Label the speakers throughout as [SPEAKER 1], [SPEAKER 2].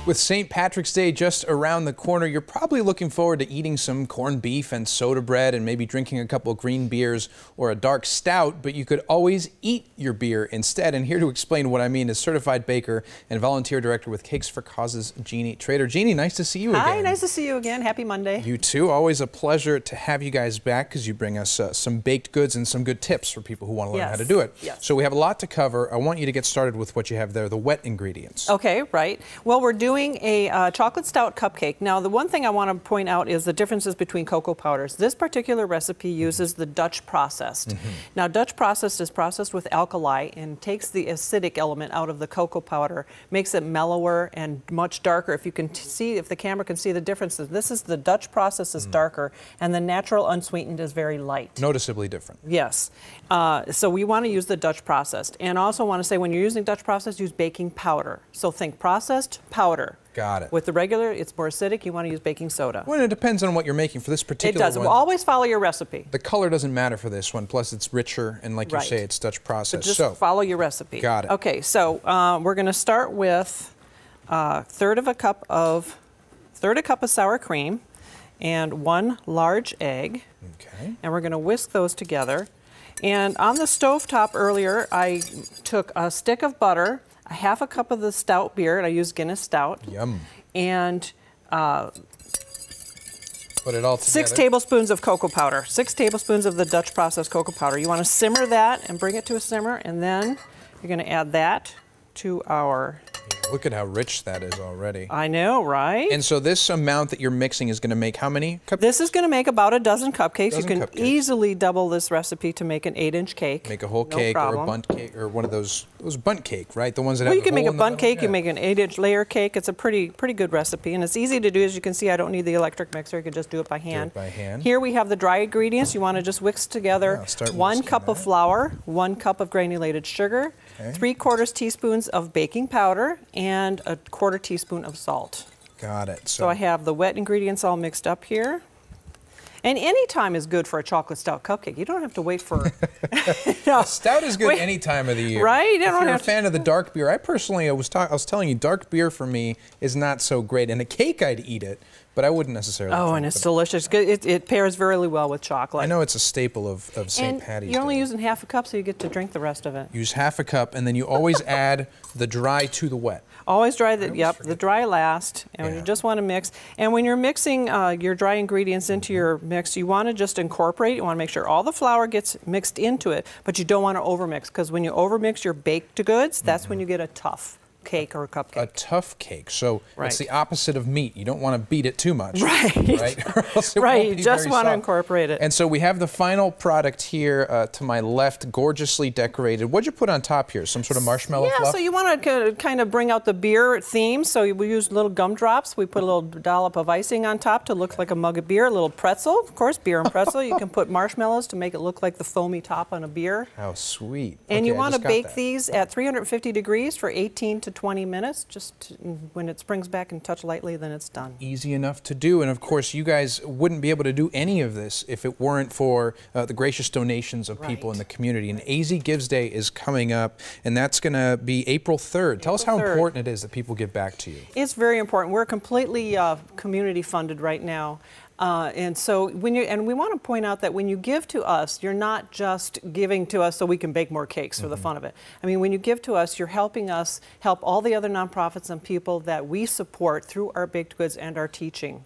[SPEAKER 1] With St. Patrick's Day just around the corner, you're probably looking forward to eating some corned beef and soda bread and maybe drinking a couple of green beers or a dark stout, but you could always eat your beer instead. And here to explain what I mean is certified baker and volunteer director with Cakes for Cause's Jeanne Treder. Jeanne, nice to see you again.
[SPEAKER 2] Hi, nice to see you again. Happy Monday.
[SPEAKER 1] You too. Always a pleasure to have you guys back because you bring us some baked goods and some good tips for people who want to learn how to do it.
[SPEAKER 2] Yes.
[SPEAKER 1] So we have a lot to cover. I want you to get started with what you have there, the wet ingredients.
[SPEAKER 2] Okay, right. Well, we're doing a chocolate stout cupcake. Now, the one thing I want to point out is the differences between cocoa powders. This particular recipe uses the Dutch processed. Now, Dutch processed is processed with alkali and takes the acidic element out of the cocoa powder, makes it mellower and much darker. If you can see, if the camera can see the differences, this is the Dutch process is darker, and the natural unsweetened is very light.
[SPEAKER 1] Noticeably different.
[SPEAKER 2] Yes. So we want to use the Dutch processed. And also want to say when you're using Dutch processed, use baking powder. So think processed powder.
[SPEAKER 1] Got it.
[SPEAKER 2] With the regular, it's more acidic. You want to use baking soda.
[SPEAKER 1] Well, it depends on what you're making for this particular one.
[SPEAKER 2] It does. Always follow your recipe.
[SPEAKER 1] The color doesn't matter for this one. Plus, it's richer, and like you say, it's Dutch processed.
[SPEAKER 2] So just follow your recipe.
[SPEAKER 1] Got it.
[SPEAKER 2] Okay, so we're going to start with third a cup of sour cream and 1 large egg. Okay. And we're going to whisk those together. And on the stove top earlier, I took a stick of butter, a half a cup of the stout beer, and I used Guinness Stout.
[SPEAKER 1] Yum.
[SPEAKER 2] And
[SPEAKER 1] put it all together.
[SPEAKER 2] 6 tablespoons of cocoa powder, 6 tablespoons of the Dutch processed cocoa powder. You want to simmer that and bring it to a simmer, and then you're going to add that to our...
[SPEAKER 1] Look at how rich that is already.
[SPEAKER 2] I know, right?
[SPEAKER 1] And so this amount that you're mixing is going to make how many cupcakes?
[SPEAKER 2] This is going to make about a dozen cupcakes. You can easily double this recipe to make an 8-inch cake.
[SPEAKER 1] Make a whole cake or a bundt cake or one of those bundt cake, right? The ones that have
[SPEAKER 2] you can make a bundt cake.
[SPEAKER 1] Yeah.
[SPEAKER 2] You make an 8-inch layer cake. It's a pretty good recipe, and it's easy to do. As you can see, I don't need the electric mixer. You can just do it by hand. Here we have the dry ingredients. You want to just whisk together 1 cup of flour, 1 cup of granulated sugar, 3/4 teaspoons of baking powder, and a 1/4 teaspoon of salt.
[SPEAKER 1] Got it.
[SPEAKER 2] So I have the wet ingredients all mixed up here. And any time is good for a chocolate stout cupcake. You don't have to wait for...
[SPEAKER 1] Stout is good any time of the year.
[SPEAKER 2] Right?
[SPEAKER 1] If you're a fan of the dark beer, I personally, I was telling you, dark beer for me is not so great. And a cake, I'd eat it, but I wouldn't necessarily.
[SPEAKER 2] Oh, and it's delicious. It pairs very well with chocolate.
[SPEAKER 1] I know it's a staple of St. Patty's Day.
[SPEAKER 2] You're only using half a cup, so you get to drink the rest of it.
[SPEAKER 1] Use half a cup, and then you always add the dry to the wet.
[SPEAKER 2] Always dry the dry last, and you just want to mix. And when you're mixing your dry ingredients into your mix, you want to just incorporate. You want to make sure all the flour gets mixed into it, but you don't want to overmix, because when you overmix your baked goods, that's when you get a tough cake or a cupcake.
[SPEAKER 1] A tough cake. So it's the opposite of meat. You don't want to beat it too much.
[SPEAKER 2] Right.
[SPEAKER 1] Or else it won't
[SPEAKER 2] You
[SPEAKER 1] be
[SPEAKER 2] just
[SPEAKER 1] very
[SPEAKER 2] want to
[SPEAKER 1] soft.
[SPEAKER 2] incorporate it.
[SPEAKER 1] And so we have the final product here to my left, gorgeously decorated. What'd you put on top here? Some sort of marshmallow fluff?
[SPEAKER 2] Yeah, so you want to kind of bring out the beer theme. So we use little gumdrops. We put a little dollop of icing on top to look like a mug of beer. A little pretzel, of course, beer and pretzel. You can put marshmallows to make it look like the foamy top on a beer.
[SPEAKER 1] How sweet.
[SPEAKER 2] And you want to bake these at 350 degrees for 18 to 20 minutes. Just when it springs back and touch lightly, then it's done.
[SPEAKER 1] Easy enough to do. And of course, you guys wouldn't be able to do any of this if it weren't for the gracious donations of people in the community. And AZ Gives Day is coming up, and that's going to be April 3rd. Tell us how important it is that people give back to you. It's
[SPEAKER 2] very important. We're completely community funded right now. And so we want to point out that when you give to us, you're not just giving to us so we can bake more cakes for the fun of it. I mean, when you give to us, you're helping us help all the other nonprofits and people that we support through our baked goods and our teaching.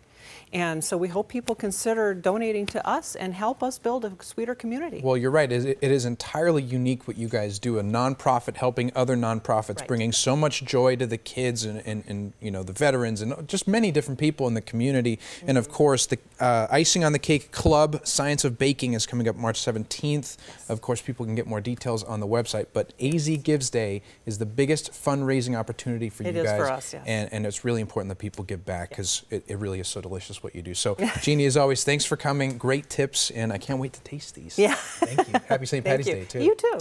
[SPEAKER 2] And so we hope people consider donating to us and help us build a sweeter community. Well, you're right. It is entirely unique what you guys do, a nonprofit helping other nonprofits, bringing so much joy to the kids and you know, the veterans and just many different people in the community. And of course, the Icing on the Cake Club, Science of Baking, is coming up March 17th. Of course, people can get more details on the website. But AZ Gives Day is the biggest fundraising opportunity for you guys. It is for us, yes. And it's really important that people give back, because it really is so delicious what you do. So, Jeanne, as always, thanks for coming. Great tips, and I can't wait to taste these. Yeah. Thank you. Happy St. Patty's Day, too. You too.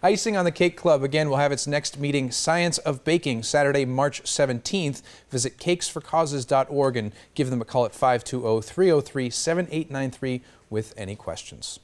[SPEAKER 2] Icing on the Cake Club, again, will have its next meeting, Science of Baking, Saturday, March 17th. Visit cakesforcauses.org and give them a call at 520-303-7893 with any questions.